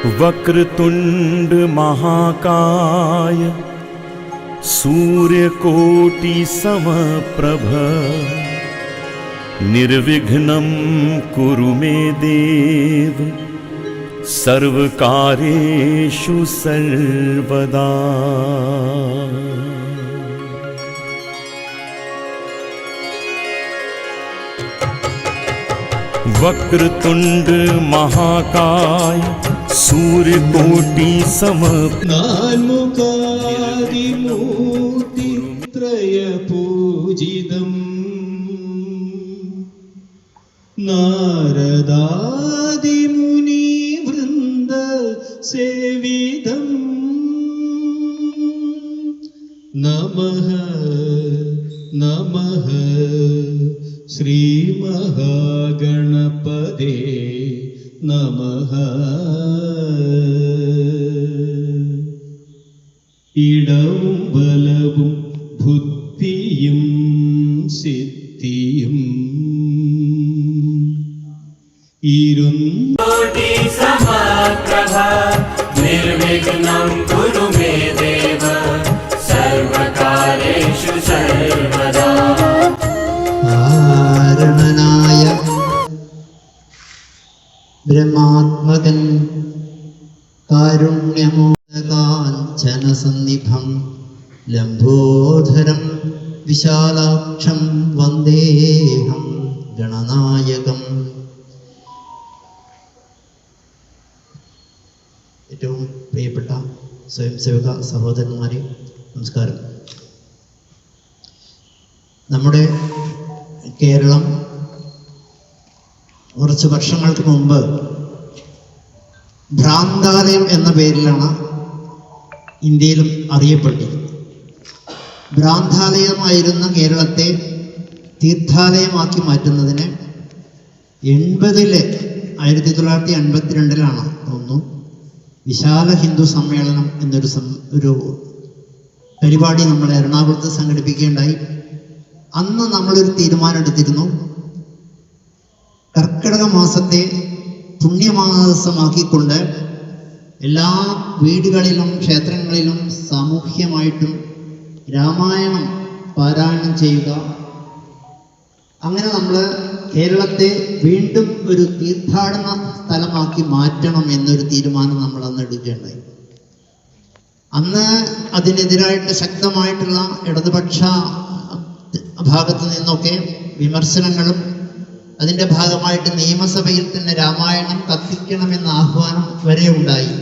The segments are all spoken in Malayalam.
वक्रतुंड महाकाय सूर्यकोटि समप्रभ निर्विघ्नं कुरु मे देव सर्वकार्येषु सर्वदा। वक्रतुंड महाकाय सूर्यकोटि समप्रभ पूजितम् नारदादिमुनिवृन्द सेवितम् नमः नमः श्रीमहागणपते नमः। इडवुं बलवुं बुद्धियुं सिद्धियुं कोटि समप्रभ निर्विघ्नं कुरु मे देव सर्वकार्येषु सर्वदा। आरणनाय ब्रह्मात्मकं कारुण्यमोदकाञ्चनसन्निभं लम्बोदरं विशालाक्षं वन्देऽहं गणनायकम्। ഏറ്റവും പ്രിയപ്പെട്ട സ്വയംസേവക സഹോദരന്മാരെ, നമസ്കാരം. നമ്മുടെ കേരളം കുറച്ച് വർഷങ്ങൾക്ക് മുമ്പ് ഭ്രാന്താലയം എന്ന പേരിലാണ് ഇന്ത്യയിലും അറിയപ്പെട്ടത്. ഭ്രാന്താലയമായിരുന്ന കേരളത്തെ തീർത്ഥാലയമാക്കി മാറ്റുന്നതിന് 1982 തോന്നുന്നു വിശാല ഹിന്ദു സമ്മേളനം എന്നൊരു പരിപാടി നമ്മൾ എറണാകുളത്ത് സംഘടിപ്പിക്കുകയുണ്ടായി. അന്ന് നമ്മളൊരു തീരുമാനമെടുത്തിരുന്നു, കർക്കിടക മാസത്തെ പുണ്യമാസമാക്കിക്കൊണ്ട് എല്ലാ വീടുകളിലും ക്ഷേത്രങ്ങളിലും സാമൂഹ്യമായിട്ടും രാമായണം പാരായണം ചെയ്യുക. അങ്ങനെ നമ്മൾ കേരളത്തെ വീണ്ടും ഒരു തീർത്ഥാടന സ്ഥലമാക്കി മാറ്റണം എന്നൊരു തീരുമാനം നമ്മൾ അന്ന് എടുക്കുകയുണ്ടായി. അന്ന് അതിനെതിരായിട്ട് ശക്തമായിട്ടുള്ള ഇടതുപക്ഷ ഭാഗത്തു നിന്നൊക്കെ വിമർശനങ്ങളും അതിൻ്റെ ഭാഗമായിട്ട് നിയമസഭയിൽ തന്നെ രാമായണം കത്തിക്കണമെന്ന ആഹ്വാനം വരെ ഉണ്ടായി.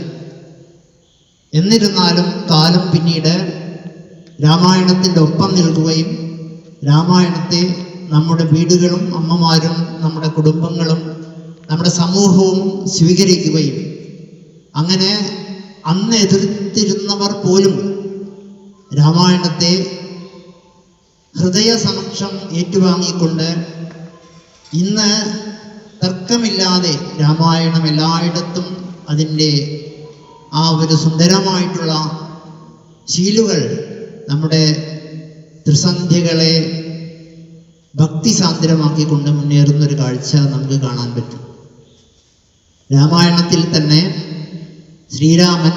എന്നിരുന്നാലും കാലം പിന്നീട് രാമായണത്തിൻ്റെ ഒപ്പം നിൽക്കുകയും രാമായണത്തെ നമ്മുടെ വീടുകളും അമ്മമാരും നമ്മുടെ കുടുംബങ്ങളും നമ്മുടെ സമൂഹവും സ്വീകരിക്കുകയും അങ്ങനെ അന്ന് എതിർത്തിരുന്നവർ പോലും രാമായണത്തെ ഹൃദയസമക്ഷം ഏറ്റുവാങ്ങിക്കൊണ്ട് ഇന്ന് തർക്കമില്ലാതെ രാമായണം എല്ലായിടത്തും അതിൻ്റെ ആ ഒരു സുന്ദരമായിട്ടുള്ള ശീലുകൾ നമ്മുടെ ത്രിസന്ധ്യകളെ ഭക്തിസാന്ദ്രമാക്കിക്കൊണ്ട് മുന്നേറുന്നൊരു കാഴ്ച നമുക്ക് കാണാൻ പറ്റും. രാമായണത്തിൽ തന്നെ ശ്രീരാമൻ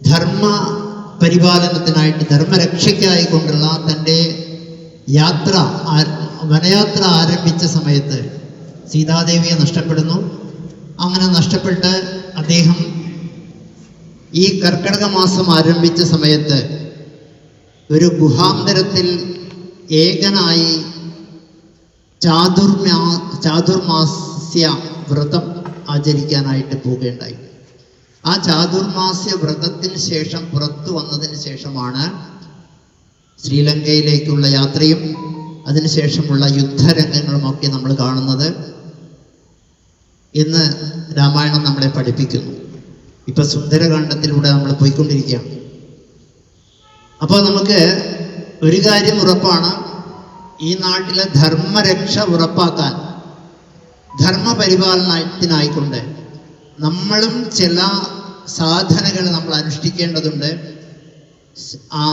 ധർമ്മ പരിപാലനത്തിനായിട്ട് ധർമ്മരക്ഷയ്ക്കായിക്കൊണ്ടുള്ള തൻ്റെ വനയാത്ര ആരംഭിച്ച സമയത്ത് സീതാദേവിയെ നഷ്ടപ്പെടുന്നു. അങ്ങനെ നഷ്ടപ്പെട്ട് അദ്ദേഹം ഈ കർക്കിടക മാസം ആരംഭിച്ച സമയത്ത് ഒരു ഗുഹാന്തരത്തിൽ ഏകനായി ചാതുർമാസ്യ വ്രതം ആചരിക്കാനായിട്ട് പോവുകയുണ്ടായി. ആ ചാതുർമാസ്യ വ്രതത്തിന് ശേഷം പുറത്തു വന്നതിന് ശേഷമാണ് ശ്രീലങ്കയിലേക്കുള്ള യാത്രയും അതിനുശേഷമുള്ള യുദ്ധരംഗങ്ങളുമൊക്കെ നമ്മൾ കാണുന്നത് എന്ന് രാമായണം നമ്മളെ പഠിപ്പിക്കുന്നു. ഇപ്പൊ സുന്ദരകാണ്ഡത്തിലൂടെ നമ്മൾ പോയിക്കൊണ്ടിരിക്കുകയാണ്. അപ്പോൾ നമുക്ക് ഒരു കാര്യം ഉറപ്പാണ്, ഈ നാട്ടിലെ ധർമ്മരക്ഷ ഉറപ്പാക്കാൻ ധർമ്മപരിപാലനത്തിനായിക്കൊണ്ട് നമ്മളും ചില സാധനകൾ നമ്മൾ അനുഷ്ഠിക്കേണ്ടതുണ്ട്. ആ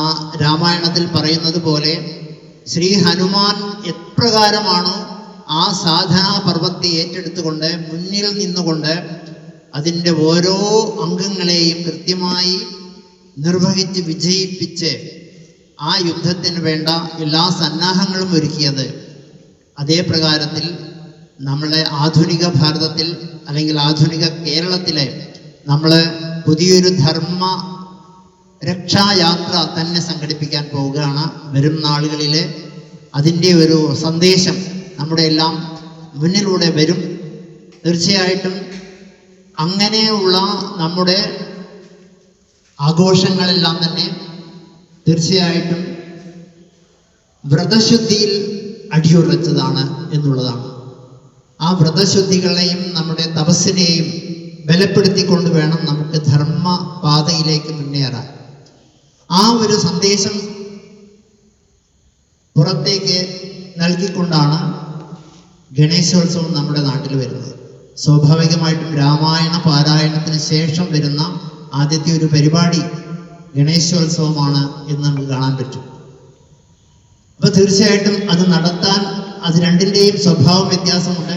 രാമായണത്തിൽ പറയുന്നത് പോലെ ശ്രീ ഹനുമാൻ എപ്രകാരമാണോ ആ സാധനാ പർവ്വത്തെ ഏറ്റെടുത്തുകൊണ്ട് മുന്നിൽ നിന്നുകൊണ്ട് അതിൻ്റെ ഓരോ അംഗങ്ങളെയും കൃത്യമായി നിർവഹിച്ച് വിജയിപ്പിച്ച് ആ യുദ്ധത്തിന് വേണ്ട എല്ലാ സന്നാഹങ്ങളും ഒരുക്കിയത്. അതേ പ്രകാരത്തിൽ നമ്മളെ ആധുനിക ഭാരതത്തിൽ അല്ലെങ്കിൽ ആധുനിക കേരളത്തിലെ നമ്മൾ പുതിയൊരു ധർമ്മ രക്ഷായാത്ര തന്നെ സംഘടിപ്പിക്കാൻ പോവുകയാണ്. വരും നാളുകളിൽ അതിൻ്റെ ഒരു സന്ദേശം നമ്മുടെ എല്ലാം മുന്നിലൂടെ വരും. തീർച്ചയായിട്ടും അങ്ങനെയുള്ള നമ്മുടെ ആഘോഷങ്ങളെല്ലാം തന്നെ തീർച്ചയായിട്ടും വ്രതശുദ്ധിയിൽ അടിയുറച്ചതാണ് എന്നുള്ളതാണ്. ആ വ്രതശുദ്ധികളെയും നമ്മുടെ തപസ്സിനെയും ബലപ്പെടുത്തിക്കൊണ്ട് വേണം നമുക്ക് ധർമ്മ പാതയിലേക്ക് മുന്നേറാൻ. ആ ഒരു സന്ദേശം പുറത്തേക്ക് നൽകിക്കൊണ്ടാണ് ഗണേശോത്സവം നമ്മുടെ നാട്ടിൽ വരുന്നത്. സ്വാഭാവികമായിട്ടും രാമായണ പാരായണത്തിന് ശേഷം വരുന്ന ആദ്യത്തെ ഒരു പരിപാടി ഗണേശോത്സവമാണ് എന്ന് നമുക്ക് കാണാൻ പറ്റും. അപ്പൊ തീർച്ചയായിട്ടും അത് നടത്താൻ അത് രണ്ടിൻ്റെയും സ്വഭാവം വ്യത്യാസമുണ്ട്.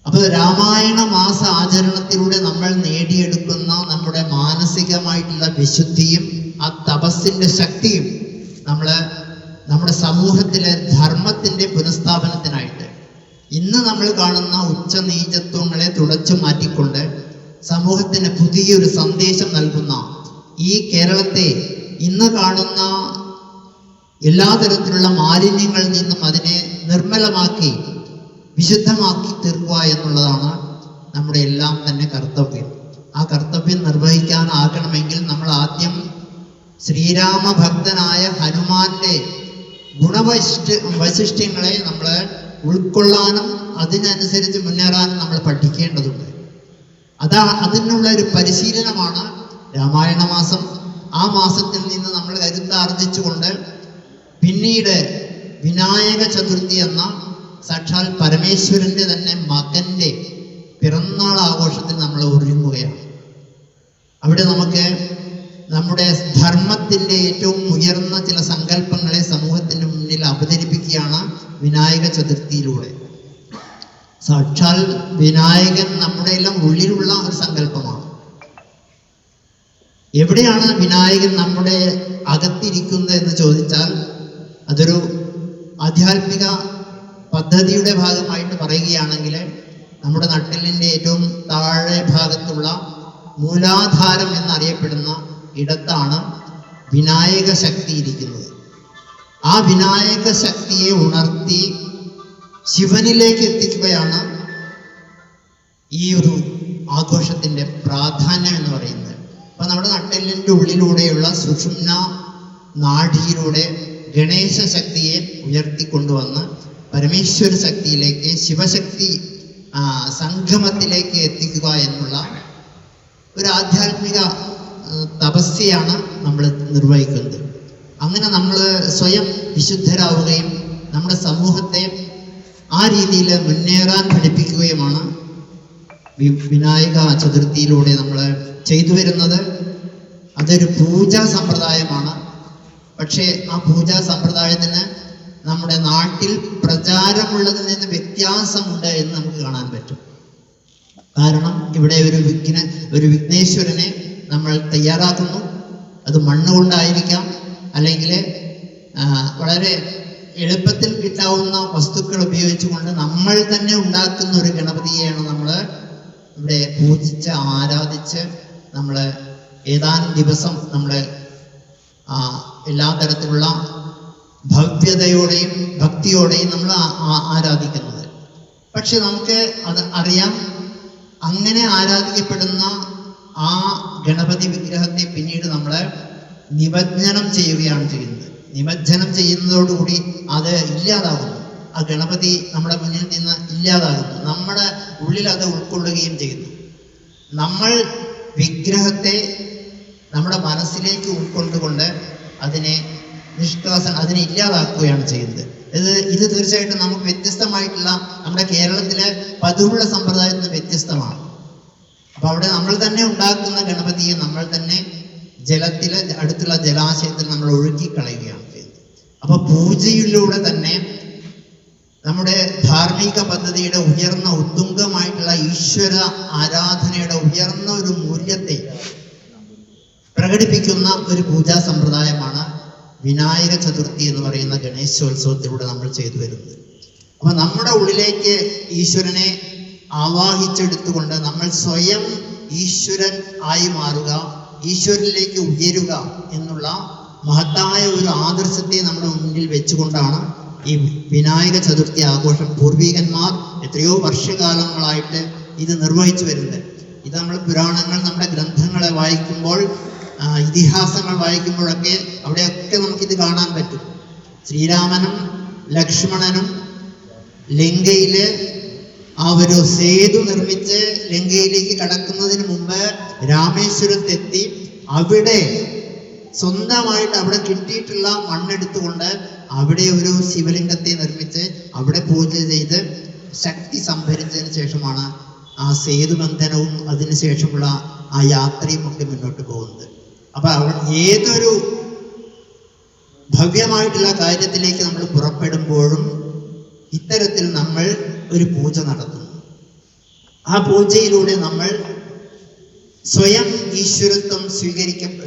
അപ്പൊ രാമായണ മാസ ആചരണത്തിലൂടെ നമ്മൾ നേടിയെടുക്കുന്ന നമ്മുടെ മാനസികമായിട്ടുള്ള വിശുദ്ധിയും ആ തപസ്സിന്റെ ശക്തിയും നമ്മുടെ സമൂഹത്തിലെ ധർമ്മത്തിന്റെ പുനഃസ്ഥാപനത്തിനായിട്ട് ഇന്ന് നമ്മൾ കാണുന്ന ഉച്ചനീചത്വങ്ങളെ തുടച്ചു മാറ്റിക്കൊണ്ട് സമൂഹത്തിന് പുതിയൊരു സന്ദേശം നൽകുന്ന ഈ കേരളത്തെ ഇന്ന് കാണുന്ന എല്ലാ തരത്തിലുള്ള മാലിന്യങ്ങളിൽ നിന്നും അതിനെ നിർമ്മലമാക്കി വിശുദ്ധമാക്കി തീർക്കുക എന്നുള്ളതാണ് നമ്മുടെ എല്ലാം തന്നെ കർത്തവ്യം. ആ കർത്തവ്യം നിർവഹിക്കാനാകണമെങ്കിൽ നമ്മൾ ആദ്യം ശ്രീരാമ ഭക്തനായ ഹനുമാന്റെ വൈശിഷ്ട്യങ്ങളെ നമ്മൾ ഉൾക്കൊള്ളാനും അതിനനുസരിച്ച് മുന്നേറാനും നമ്മൾ പഠിക്കേണ്ടതുണ്ട്. അതിനുള്ള ഒരു പരിശീലനമാണ് രാമായണ മാസം. ആ മാസത്തിൽ നിന്ന് നമ്മൾ കരുത്താർജിച്ചുകൊണ്ട് പിന്നീട് വിനായക ചതുർത്ഥി എന്ന സാക്ഷാൽ പരമേശ്വരന്റെ തന്നെ മകന്റെ പിറന്നാൾ ആഘോഷത്തിൽ നമ്മൾ ഒരുങ്ങുകയാണ്. അവിടെ നമുക്ക് നമ്മുടെ ധർമ്മത്തിന്റെ ഏറ്റവും ഉയർന്ന ചില സങ്കല്പങ്ങളെ സമൂഹത്തിന് മുന്നിൽ അവതരിപ്പിക്കുകയാണ് വിനായക ചതുർത്ഥിയിലൂടെ. സാക്ഷാൽ വിനായകൻ നമ്മുടെ എല്ലാം ഉള്ളിലുള്ള ഒരു സങ്കല്പമാണ്. എവിടെയാണ് വിനായകൻ നമ്മുടെ അകത്തിരിക്കുന്നത് എന്ന് ചോദിച്ചാൽ അതൊരു ആധ്യാത്മിക പദ്ധതിയുടെ ഭാഗമായിട്ട് പറയുകയാണെങ്കിൽ നമ്മുടെ നട്ടെല്ലിൻ്റെ ഏറ്റവും താഴെ ഭാഗത്തുള്ള മൂലാധാരം എന്നറിയപ്പെടുന്ന ഇടത്താണ് വിനായക ശക്തി ഇരിക്കുന്നത്. ആ വിനായക ശക്തിയെ ഉണർത്തി ശിവനിലേക്ക് എത്തിക്കുകയാണ് ഈ ഒരു ആഘോഷത്തിൻ്റെ പ്രാധാന്യം എന്ന് പറയുന്നത്. അപ്പൊ നമ്മുടെ നട്ടെല്ലിൻ്റെ ഉള്ളിലൂടെയുള്ള സുഷുമ്ന നാഡിയിലൂടെ ഗണേശ ശക്തിയെ ഉയർത്തിക്കൊണ്ടുവന്ന് പരമേശ്വര ശക്തിയിലേക്ക് ശിവശക്തി സംഗമത്തിലേക്ക് എത്തിക്കുക എന്നുള്ള ഒരു ആധ്യാത്മിക തപസ്യയാണ് നമ്മൾ നിർവഹിക്കുന്നത്. അങ്ങനെ നമ്മൾ സ്വയം വിശുദ്ധരാവുകയും നമ്മുടെ സമൂഹത്തെ ആ രീതിയിൽ മുന്നേറാൻ പഠിപ്പിക്കുകയുമാണ് വിനായക ചതുർത്ഥിയിലൂടെ നമ്മൾ ചെയ്തു വരുന്നത്. അതൊരു പൂജാ സമ്പ്രദായമാണ്. പക്ഷേ ആ പൂജാ സമ്പ്രദായത്തിന് നമ്മുടെ നാട്ടിൽ പ്രചാരമുള്ളതിൽ നിന്ന് വ്യത്യാസമുണ്ട് എന്ന് നമുക്ക് കാണാൻ പറ്റും. കാരണം ഇവിടെ ഒരു വിഘ്നേശ്വരനെ നമ്മൾ തയ്യാറാക്കുന്നു. അത് മണ്ണുകൊണ്ടായിരിക്കാം, അല്ലെങ്കിൽ വളരെ എളുപ്പത്തിൽ കിട്ടാവുന്ന വസ്തുക്കൾ ഉപയോഗിച്ചുകൊണ്ട് നമ്മൾ തന്നെ ഉണ്ടാക്കുന്ന ഒരു ഗണപതിയെയാണ് നമ്മൾ ഇവിടെ പൂജിച്ച് ആരാധിച്ച് നമ്മൾ ഏതാനും ദിവസം നമ്മൾ എല്ലാ തരത്തിലുള്ള ഭവ്യതയോടെയും ഭക്തിയോടെയും നമ്മൾ ആരാധിക്കുന്നത്. പക്ഷെ നമുക്ക് അത് അറിയാം, അങ്ങനെ ആരാധിക്കപ്പെടുന്ന ആ ഗണപതി വിഗ്രഹത്തെ പിന്നീട് നമ്മൾ നിമജ്ജനം ചെയ്യുകയാണ് ചെയ്യുന്നത്. നിമജ്ജനം ചെയ്യുന്നതോടുകൂടി അത് ഇല്ലാതാകുന്നു. ആ ഗണപതി നമ്മുടെ മുന്നിൽ നിന്ന് ഇല്ലാതാകുന്നു. നമ്മുടെ ഉള്ളിൽ അത് ഉൾക്കൊള്ളുകയും ചെയ്യുന്നു. നമ്മൾ വിഗ്രഹത്തെ നമ്മുടെ മനസ്സിലേക്ക് ഉൾക്കൊണ്ടുകൊണ്ട് അതിനെ അതിനെ ഇല്ലാതാക്കുകയാണ് ചെയ്യുന്നത്. ഇത് തീർച്ചയായിട്ടും നമുക്ക് വ്യത്യസ്തമായിട്ടുള്ള നമ്മുടെ കേരളത്തിലെ പതിവുള്ള സമ്പ്രദായത്തിൽ നിന്ന് വ്യത്യസ്തമാണ്. അപ്പൊ അവിടെ നമ്മൾ തന്നെ ഉണ്ടാക്കുന്ന ഗണപതിയെ നമ്മൾ തന്നെ ജലത്തിൽ അടുത്തുള്ള ജലാശയത്തിൽ നമ്മൾ ഒഴുക്കി കളയുകയാണ് ചെയ്യുന്നത്. അപ്പൊ പൂജയിലൂടെ തന്നെ നമ്മുടെ ധാർമ്മിക പദ്ധതിയുടെ ഉയർന്ന ഉത്തുംഗമായിട്ടുള്ള ഈശ്വര ആരാധനയുടെ ഉയർന്ന ഒരു മൂല്യത്തെ പ്രകടിപ്പിക്കുന്ന ഒരു പൂജാ സമ്പ്രദായമാണ് വിനായക ചതുർത്ഥി എന്ന് പറയുന്ന ഗണേശോത്സവത്തിലൂടെ നമ്മൾ ചെയ്തു വരുന്നത്. അപ്പൊ നമ്മുടെ ഉള്ളിലേക്ക് ഈശ്വരനെ ആവാഹിച്ചെടുത്തുകൊണ്ട് നമ്മൾ സ്വയം ഈശ്വരൻ ആയി മാറുക, ഈശ്വരനിലേക്ക് ഉയരുക എന്നുള്ള മഹത്തായ ഒരു ആദർശത്തെ നമ്മുടെ മുന്നിൽ വെച്ചുകൊണ്ടാണ് ഈ വിനായക ചതുർത്ഥി ആഘോഷം പൂർവികന്മാർ എത്രയോ വർഷകാലങ്ങളായിട്ട് ഇത് നിർവഹിച്ചു വരുന്നത്. ഇത് നമ്മൾ പുരാണങ്ങൾ, നമ്മുടെ ഗ്രന്ഥങ്ങളെ വായിക്കുമ്പോൾ, ഇതിഹാസങ്ങൾ വായിക്കുമ്പോഴൊക്കെ അവിടെയൊക്കെ നമുക്കിത് കാണാൻ പറ്റും. ശ്രീരാമനും ലക്ഷ്മണനും ലങ്കയില് ആ ഒരു സേതു നിർമ്മിച്ച് ലങ്കയിലേക്ക് കടക്കുന്നതിന് മുമ്പ് രാമേശ്വരത്തെത്തി അവിടെ സ്വന്തമായിട്ട് അവിടെ കിട്ടിയിട്ടുള്ള മണ്ണെടുത്തുകൊണ്ട് അവിടെ ഒരു ശിവലിംഗത്തെ നിർമ്മിച്ച് അവിടെ പൂജ ചെയ്ത് ശക്തി സംഭരിച്ചതിന് ശേഷമാണ് ആ സേതുബന്ധനവും അതിനുശേഷമുള്ള ആ യാത്രയും ഒക്കെ മുന്നോട്ട് പോകുന്നത്. അപ്പൊ ഏതൊരു ഭവ്യമായിട്ടുള്ള കാര്യത്തിലേക്ക് നമ്മൾ പുറപ്പെടുമ്പോഴും ഇത്തരത്തിൽ നമ്മൾ ഒരു പൂജ നടത്തുന്നു. ആ പൂജയിലൂടെ നമ്മൾ സ്വയം ഈശ്വരത്വം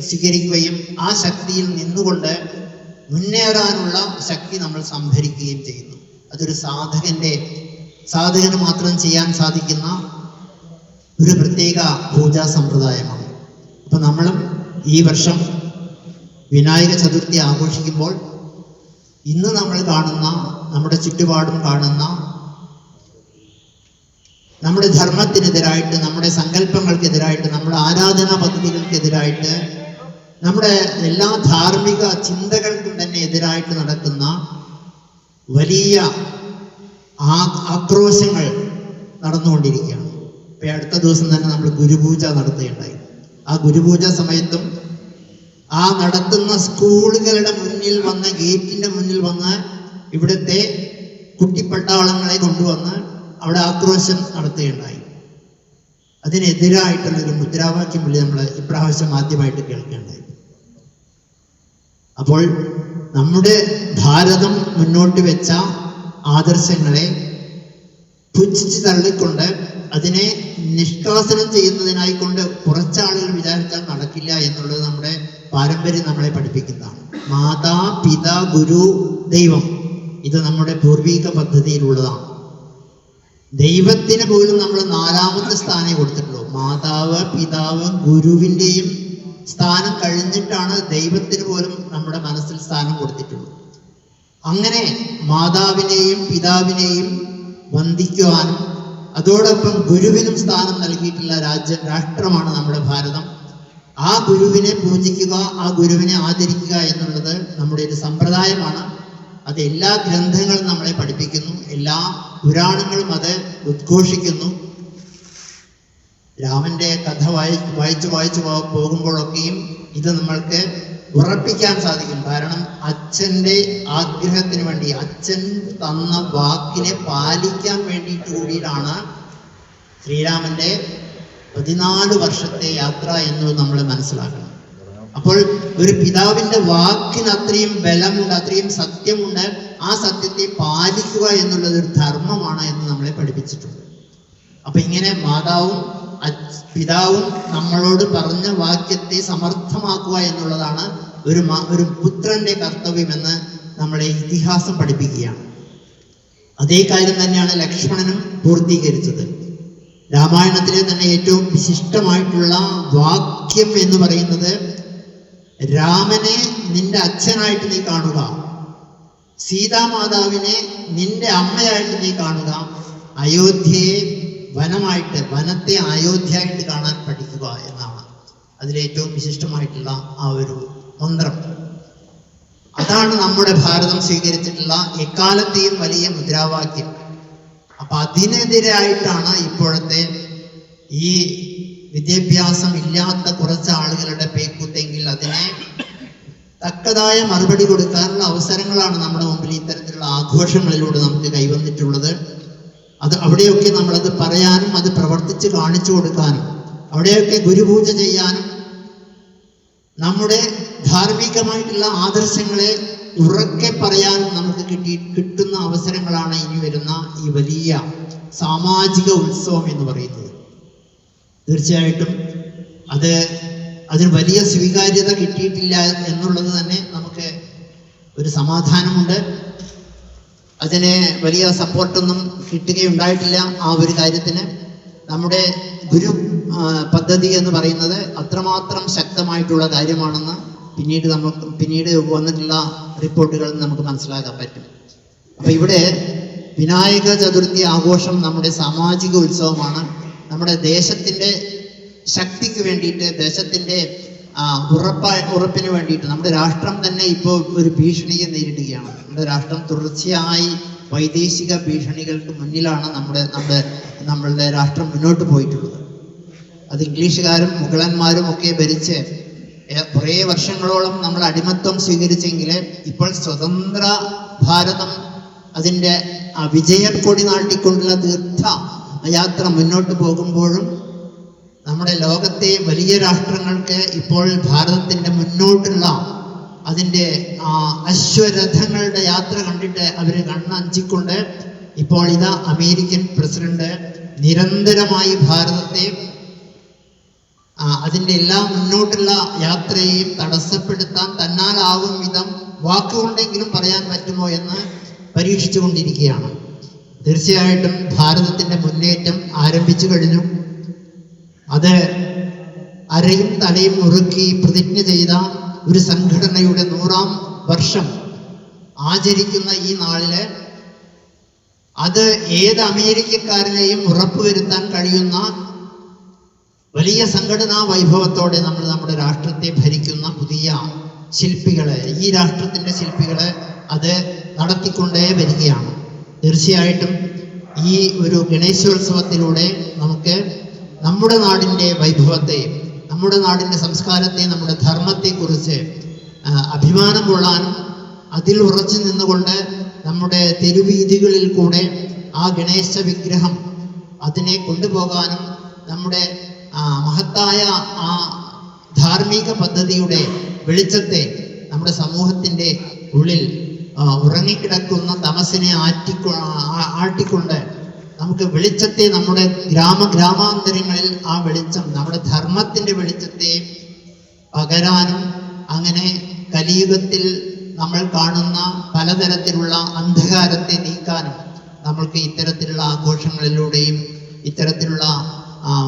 സ്വീകരിക്കുകയും ആ ശക്തിയിൽ നിന്നുകൊണ്ട് മുന്നേറാനുള്ള ശക്തി നമ്മൾ സംഭരിക്കുകയും ചെയ്യുന്നു. അതൊരു സാധകന് മാത്രം ചെയ്യാൻ സാധിക്കുന്ന ഒരു പ്രത്യേക പൂജാ സമ്പ്രദായമാണ്. അപ്പൊ നമ്മളും ഈ വർഷം വിനായക ചതുർത്ഥി ആഘോഷിക്കുമ്പോൾ ഇന്ന് നമ്മൾ കാണുന്ന, നമ്മുടെ ചുറ്റുപാടും കാണുന്ന നമ്മുടെ ധർമ്മത്തിനെതിരായിട്ട്, നമ്മുടെ സങ്കല്പങ്ങൾക്കെതിരായിട്ട്, നമ്മുടെ ആരാധനാ പദ്ധതികൾക്കെതിരായിട്ട്, നമ്മുടെ എല്ലാ ധാർമ്മിക ചിന്തകൾക്കും തന്നെ എതിരായിട്ട് നടക്കുന്ന വലിയ ആക്രോശങ്ങൾ നടന്നുകൊണ്ടിരിക്കുകയാണ്. ഇപ്പൊ അടുത്ത ദിവസം തന്നെ നമ്മൾ ഗുരുപൂജ നടത്തുകയുണ്ടായി. ആ ഗുരുപൂജ സമയത്തും ആ നടത്തുന്ന സ്കൂളുകളുടെ മുന്നിൽ വന്ന്, ഗേറ്റിന്റെ മുന്നിൽ വന്ന് ഇവിടുത്തെ കുട്ടിപ്പട്ടാളങ്ങളെ കൊണ്ടുവന്ന് അവിടെ ആക്രോശം നടത്തുകയുണ്ടായി. അതിനെതിരായിട്ടുള്ളൊരു മുദ്രാവാക്യം വിളി നമ്മൾ ഇപ്രാവശ്യം ആദ്യമായിട്ട് കേൾക്കുകയുണ്ടായി. അപ്പോൾ നമ്മുടെ ഭാരതം മുന്നോട്ട് വെച്ച ആദർശങ്ങളെ പുച്ഛിച്ച് തള്ളിക്കൊണ്ട് അതിനെ നിഷ്കാസനം ചെയ്യുന്നതിനായിക്കൊണ്ട് കുറച്ചാളുകൾ വിചാരിച്ചാൽ നടക്കില്ല എന്നുള്ളത് നമ്മുടെ പാരമ്പര്യം നമ്മളെ പഠിപ്പിക്കുന്നതാണ്. മാതാ, പിതാ, ഗുരു, ദൈവം, ഇത് നമ്മുടെ പൂർവിക പദ്ധതിയിലുള്ളതാണ്. ദൈവത്തിന് പോലും നമ്മൾ 4ാമത്തെ സ്ഥാനം കൊടുത്തിട്ടുള്ളൂ. മാതാവ്, പിതാവ്, ഗുരുവിൻ്റെയും സ്ഥാനം കഴിഞ്ഞിട്ടാണ് ദൈവത്തിന് പോലും നമ്മുടെ മനസ്സിൽ സ്ഥാനം കൊടുത്തിട്ടുള്ളൂ. അങ്ങനെ മാതാവിനെയും പിതാവിനെയും വന്ദിക്കുവാനും അതോടൊപ്പം ഗുരുവിനും സ്ഥാനം നൽകിയിട്ടുള്ള രാഷ്ട്രമാണ് നമ്മുടെ ഭാരതം. ആ ഗുരുവിനെ പൂജിക്കുക, ആ ഗുരുവിനെ ആദരിക്കുക എന്നുള്ളത് നമ്മുടെ ഒരു സമ്പ്രദായമാണ്. അത് എല്ലാ ഗ്രന്ഥങ്ങളും നമ്മളെ പഠിപ്പിക്കുന്നു, എല്ലാ പുരാണങ്ങളും അത് ഉദ്ഘോഷിക്കുന്നു. രാമന്റെ കഥ വായിച്ചു പോകുമ്പോഴൊക്കെയും ഇത് നമ്മൾക്ക് ഉറപ്പിക്കാൻ സാധിക്കും. കാരണം അച്ഛൻ്റെ ആഗ്രഹത്തിന് വേണ്ടി, അച്ഛൻ തന്ന വാക്കിനെ പാലിക്കാൻ വേണ്ടിയിട്ട് കൂടിയിട്ടാണ് ശ്രീരാമന്റെ 14 വർഷത്തെ യാത്ര എന്നത് നമ്മൾ മനസ്സിലാക്കണം. അപ്പോൾ ഒരു പിതാവിന്റെ വാക്കിന് അത്രയും ബലമുണ്ട്, അത്രയും സത്യമുണ്ട്. ആ സത്യത്തെ പാലിക്കുക എന്നുള്ളത് ഒരു ധർമ്മമാണ് എന്ന് നമ്മളെ പഠിപ്പിച്ചിട്ടുണ്ട്. അപ്പൊ ഇങ്ങനെ മാതാവും പിതാവും നമ്മളോട് പറഞ്ഞ വാക്യത്തെ സമർത്ഥമാക്കുക എന്നുള്ളതാണ് ഒരു പുത്രന്റെ കർത്തവ്യമെന്ന് നമ്മളെ ഇതിഹാസം പഠിപ്പിക്കുകയാണ്. അതേ കാര്യം തന്നെയാണ് ലക്ഷ്മണനും പൂർത്തീകരിച്ചത്. രാമായണത്തിലെ തന്നെ ഏറ്റവും വിശിഷ്ടമായിട്ടുള്ള വാക്യം എന്ന് പറയുന്നത്, രാമനെ നിന്റെ അച്ഛനായിട്ട് നീ കാണുക, സീതാമാതാവിനെ നിന്റെ അമ്മയായിട്ട് നീ കാണുക, അയോധ്യയെ വനമായിട്ട്, വനത്തെ അയോധ്യയായിട്ട് കാണാൻ പഠിക്കുക എന്നാണ് അതിലേറ്റവും വിശിഷ്ടമായിട്ടുള്ള ആ ഒരു മന്ത്രം. അതാണ് നമ്മുടെ ഭാരതം സ്വീകരിച്ചിട്ടുള്ള എക്കാലത്തെയും വലിയ മുദ്രാവാക്യം. അപ്പൊ അതിനെതിരായിട്ടാണ് ഇപ്പോഴത്തെ ഈ വിദ്യാഭ്യാസം ഇല്ലാത്ത കുറച്ച് ആളുകളുടെ പേക്കൂത്തെങ്കിൽ അതിനെ തക്കതായ മറുപടി കൊടുക്കാനുള്ള അവസരങ്ങളാണ് നമ്മുടെ മുമ്പിൽ ഇത്തരത്തിലുള്ള ആഘോഷങ്ങളിലൂടെ നമുക്ക് കൈവന്നിട്ടുള്ളത്. അത് അവിടെയൊക്കെ നമ്മളത് പറയാനും അത് പ്രവർത്തിച്ച് കാണിച്ചു കൊടുക്കാനും അവിടെയൊക്കെ ഗുരുപൂജ ചെയ്യാനും നമ്മുടെ ധാർമ്മികമായിട്ടുള്ള ആദർശങ്ങളെ ഉറക്കെ പറയാനും നമുക്ക് കിട്ടുന്ന അവസരങ്ങളാണ് ഇനി വരുന്ന ഈ വലിയ സാമാജിക ഉത്സവം എന്ന് പറയുന്നത്. തീർച്ചയായിട്ടും അതിന് വലിയ സ്വീകാര്യത കിട്ടിയിട്ടില്ല എന്നുള്ളത് തന്നെ നമുക്ക് ഒരു സമാധാനമുണ്ട്. അതിന് വലിയ സപ്പോർട്ടൊന്നും കിട്ടുകയുണ്ടായിട്ടില്ല. ആ ഒരു കാര്യത്തിന് നമ്മുടെ ഗുരു പദ്ധതി എന്ന് പറയുന്നത് അത്രമാത്രം ശക്തമായിട്ടുള്ള കാര്യമാണെന്ന് പിന്നീട് വന്നിട്ടുള്ള റിപ്പോർട്ടുകളിൽ നമുക്ക് മനസ്സിലാക്കാൻ പറ്റും. അപ്പൊ ഇവിടെ വിനായക ചതുർത്ഥി ആഘോഷം നമ്മുടെ സാമാജിക ഉത്സവമാണ്. നമ്മുടെ ദേശത്തിന്റെ ശക്തിക്ക് വേണ്ടിയിട്ട്, ദേശത്തിന്റെ ഉറപ്പിന് വേണ്ടിയിട്ട് നമ്മുടെ രാഷ്ട്രം തന്നെ ഇപ്പോൾ ഒരു ഭീഷണിയെ നേരിടുകയാണ്. നമ്മുടെ രാഷ്ട്രം തുടർച്ചയായി വൈദേശിക ഭീഷണികൾക്ക് മുന്നിലാണ് നമ്മളുടെ രാഷ്ട്രം മുന്നോട്ട് പോയിട്ടുള്ളത്. അത് ഇംഗ്ലീഷുകാരും മുഗളന്മാരും ഒക്കെ ഭരിച്ച് കുറേ വർഷങ്ങളോളം നമ്മൾ അടിമത്വം സ്വീകരിച്ചെങ്കിൽ ഇപ്പോൾ സ്വതന്ത്ര ഭാരതം അതിൻ്റെ വിജയക്കൊടി നാട്ടിക്കൊണ്ടുള്ള തീർത്ഥ യാത്ര മുന്നോട്ട് പോകുമ്പോഴും നമ്മുടെ ലോകത്തെ വലിയ രാഷ്ട്രങ്ങൾക്ക് ഇപ്പോൾ ഭാരതത്തിൻ്റെ മുന്നോട്ടുള്ള അതിൻ്റെ അശ്വരഥങ്ങളുടെ യാത്ര കണ്ടിട്ട് അവർ കണ്ണഞ്ചിക്കൊണ്ട് ഇപ്പോൾ ഇതാ അമേരിക്കൻ പ്രസിഡന്റ് നിരന്തരമായി ഭാരതത്തെ അതിൻ്റെ എല്ലാ മുന്നോട്ടുള്ള യാത്രയെയും തടസ്സപ്പെടുത്താൻ തന്നാലാവും വിധം വാക്കുകൊണ്ടെങ്കിലും പറയാൻ പറ്റുമോ എന്ന് പരീക്ഷിച്ചു കൊണ്ടിരിക്കുകയാണ്. തീർച്ചയായിട്ടും ഭാരതത്തിൻ്റെ മുന്നേറ്റം ആരംഭിച്ചു കഴിഞ്ഞു. അത് അരയും തലയും മുറുക്കി പ്രതിജ്ഞ ചെയ്ത ഒരു സംഘടനയുടെ 100ാം വർഷം ആചരിക്കുന്ന ഈ നാളില് അത് ഏത് അമേരിക്കക്കാരനെയും ഉറപ്പുവരുത്താൻ കഴിയുന്ന വലിയ സംഘടനാ വൈഭവത്തോടെ നമ്മൾ നമ്മുടെ രാഷ്ട്രത്തെ ഭരിക്കുന്ന പുതിയ ശില്പികളെ, ഈ രാഷ്ട്രത്തിന്റെ ശില്പികളെ അത് നടത്തിക്കൊണ്ടേ വരികയാണ്. തീർച്ചയായിട്ടും ഈ ഒരു ഗണേശോത്സവത്തിലൂടെ നമുക്ക് നമ്മുടെ നാടിൻ്റെ വൈഭവത്തെ, നമ്മുടെ നാടിൻ്റെ സംസ്കാരത്തെ, നമ്മുടെ ധർമ്മത്തെക്കുറിച്ച് അഭിമാനം കൊള്ളാനും അതിൽ ഉറച്ചു നിന്നുകൊണ്ട് നമ്മുടെ തെരുവീഥികളിൽ കൂടെ ആ ഗണേശ വിഗ്രഹം അതിനെ കൊണ്ടുപോകാനും നമ്മുടെ മഹത്തായ ആ ധാർമ്മിക പദ്ധതിയുടെ വെളിച്ചത്തെ നമ്മുടെ സമൂഹത്തിൻ്റെ ഉള്ളിൽ ഉറങ്ങിക്കിടക്കുന്ന തമസിനെ ആട്ടിക്കൊണ്ട് നമുക്ക് വെളിച്ചത്തെ നമ്മുടെ ഗ്രാമാന്തരങ്ങളിൽ ആ വെളിച്ചം, നമ്മുടെ ധർമ്മത്തിൻ്റെ വെളിച്ചത്തെ പകരാനും അങ്ങനെ കലിയുഗത്തിൽ നമ്മൾ കാണുന്ന പലതരത്തിലുള്ള അന്ധകാരത്തെ നീക്കാനും നമ്മൾക്ക് ഇത്തരത്തിലുള്ള ആഘോഷങ്ങളിലൂടെയും ഇത്തരത്തിലുള്ള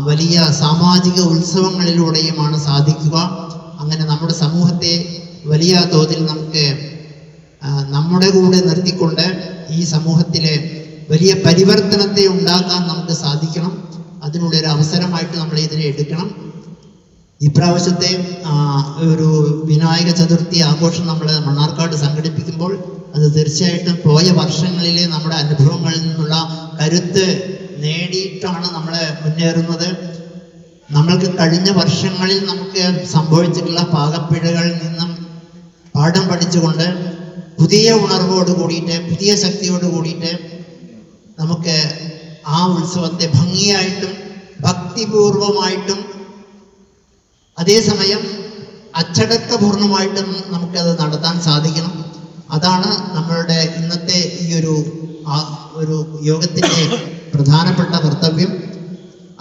വലിയ സാമാജിക ഉത്സവങ്ങളിലൂടെയുമാണ് സാധിക്കുക. അങ്ങനെ നമ്മുടെ സമൂഹത്തെ വലിയ തോതിൽ നമുക്ക് നമ്മുടെ കൂടെ നിർത്തിക്കൊണ്ട് ഈ സമൂഹത്തിലെ വലിയ പരിവർത്തനത്തെ ഉണ്ടാക്കാൻ നമുക്ക് സാധിക്കണം. അതിനുള്ള ഒരു അവസരമായിട്ട് നമ്മൾ ഇതിനെ എടുക്കണം. ഇപ്രാവശ്യത്തെ ഒരു വിനായക ചതുർത്ഥി ആഘോഷം നമ്മൾ മണ്ണാർക്കാട് സംഘടിപ്പിക്കുമ്പോൾ അത് തീർച്ചയായിട്ടും പോയ വർഷങ്ങളിലെ നമ്മുടെ അനുഭവങ്ങളിൽ നിന്നുള്ള കരുത്ത് നേടിയിട്ടാണ് നമ്മൾ മുന്നേറുന്നത്. നമ്മൾക്ക് കഴിഞ്ഞ വർഷങ്ങളിൽ നമുക്ക് സംഭവിച്ചിട്ടുള്ള പാകപ്പിഴകളിൽ നിന്നും പാഠം പഠിച്ചുകൊണ്ട് പുതിയ ഉണർവോട് കൂടിയിട്ട്, പുതിയ ശക്തിയോട് കൂടിയിട്ട് നമുക്ക് ആ ഉത്സവത്തെ ഭംഗിയായിട്ടും ഭക്തിപൂർവമായിട്ടും അതേസമയം അച്ചടക്കപൂർണമായിട്ടും നമുക്കത് നടത്താൻ സാധിക്കണം. അതാണ് നമ്മളുടെ ഇന്നത്തെ ഈ ഒരു യോഗത്തിൻ്റെ പ്രധാനപ്പെട്ട കർത്തവ്യം.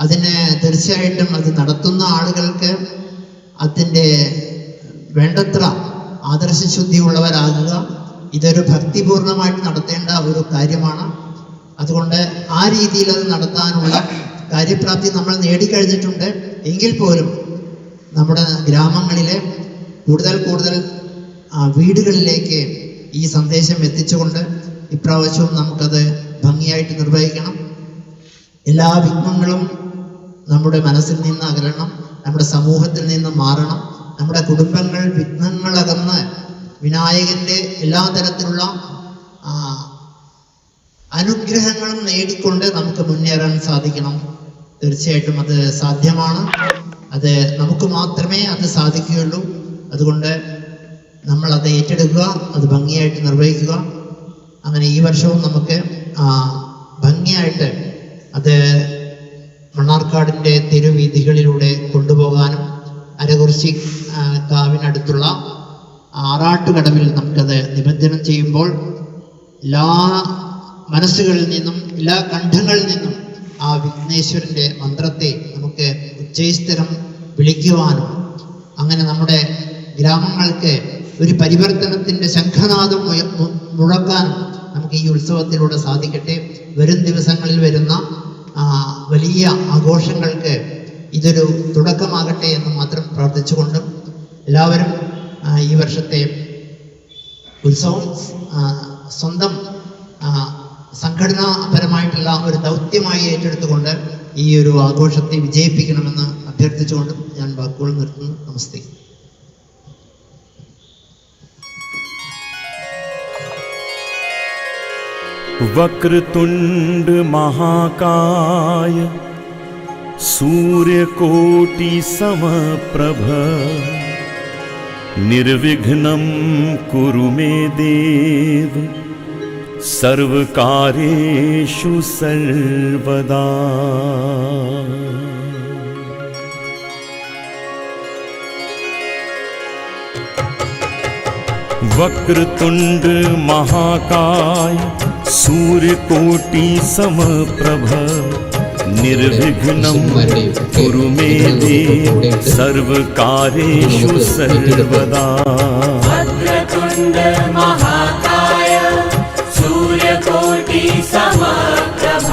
അതിന് തീർച്ചയായിട്ടും അത് നടത്തുന്ന ആളുകൾക്ക് അതിൻ്റെ വേണ്ടത്ര ആദർശശുദ്ധിയുള്ളവരാകുക. ഇതൊരു ഭക്തിപൂർണമായിട്ട് നടത്തേണ്ട ഒരു കാര്യമാണ്. അതുകൊണ്ട് ആ രീതിയിൽ അത് നടത്താനുള്ള കാര്യപ്രാപ്തി നമ്മൾ നേടിക്കഴിഞ്ഞിട്ടുണ്ട്. എങ്കിൽ പോലും നമ്മുടെ ഗ്രാമങ്ങളിലെ കൂടുതൽ വീടുകളിലേക്ക് ഈ സന്ദേശം എത്തിച്ചുകൊണ്ട് ഇപ്രാവശ്യവും നമുക്കത് ഭംഗിയായിട്ട് നിർവഹിക്കണം. എല്ലാ വിഘ്നങ്ങളും നമ്മുടെ മനസ്സിൽ നിന്ന് അകലണം, നമ്മുടെ സമൂഹത്തിൽ നിന്ന് മാറണം. നമ്മുടെ കുടുംബങ്ങൾ വിഘ്നങ്ങളകന്ന് വിനായകന്റെ എല്ലാ തരത്തിലുള്ള അനുഗ്രഹങ്ങളും നേടിക്കൊണ്ട് നമുക്ക് മുന്നേറാൻ സാധിക്കണം. തീർച്ചയായിട്ടും അത് സാധ്യമാണ്. അത് നമുക്ക് മാത്രമേ അത് സാധിക്കുകയുള്ളൂ. അതുകൊണ്ട് നമ്മൾ അത് ഏറ്റെടുക്കുക, അത് ഭംഗിയായിട്ട് നിർവഹിക്കുക. അങ്ങനെ ഈ വർഷവും നമുക്ക് ഭംഗിയായിട്ട് അത് മണ്ണാർക്കാടിൻ്റെ തെരുവീഥികളിലൂടെ കൊണ്ടുപോകാനും അരകുറിശി കാവിനടുത്തുള്ള ആറാട്ടുകടവിൽ നമുക്കത് നിമജ്ജനം ചെയ്യുമ്പോൾ എല്ലാ മനസ്സുകളിൽ നിന്നും എല്ലാ കണ്ഠങ്ങളിൽ നിന്നും ആ വിഘ്നേശ്വരൻ്റെ മന്ത്രത്തെ നമുക്ക് ഉച്ചൈസ്തരം വിളിക്കുവാനും അങ്ങനെ നമ്മുടെ ഗ്രാമങ്ങൾക്ക് ഒരു പരിവർത്തനത്തിൻ്റെ ശംഖനാദം മുഴക്കാനും നമുക്ക് ഈ ഉത്സവത്തിലൂടെ സാധിക്കട്ടെ. വരും ദിവസങ്ങളിൽ വരുന്ന വലിയ ആഘോഷങ്ങൾക്ക് ഇതൊരു തുടക്കമാകട്ടെ എന്ന് മാത്രം പ്രാർത്ഥിച്ചുകൊണ്ടും എല്ലാവരും ഈ വർഷത്തെ ഉത്സവം സ്വന്തം സംഘടനാപരമായിട്ടുള്ള ഒരു ദൗത്യമായി ഏറ്റെടുത്തുകൊണ്ട് ഈ ഒരു ആഘോഷത്തെ വിജയിപ്പിക്കണമെന്ന് അഭ്യർത്ഥിച്ചുകൊണ്ടും ഞാൻ വാക്കുകൾ നിർത്തുന്നു. നമസ്തേ. वक्रतुंड महाकाय सूर्यकोटि समप्रभ निर्विघ्नं कुरु मे देव सर्वकार्येषु सर्वदा. वक्रतुंड महाकाय सूर्यकोटि समप्रभ निर्विघ्नं कुरु मे देव सर्वकार्येषु सर्वदा. वक्रतुण्ड महाकाय सूर्यकोटि समप्रभ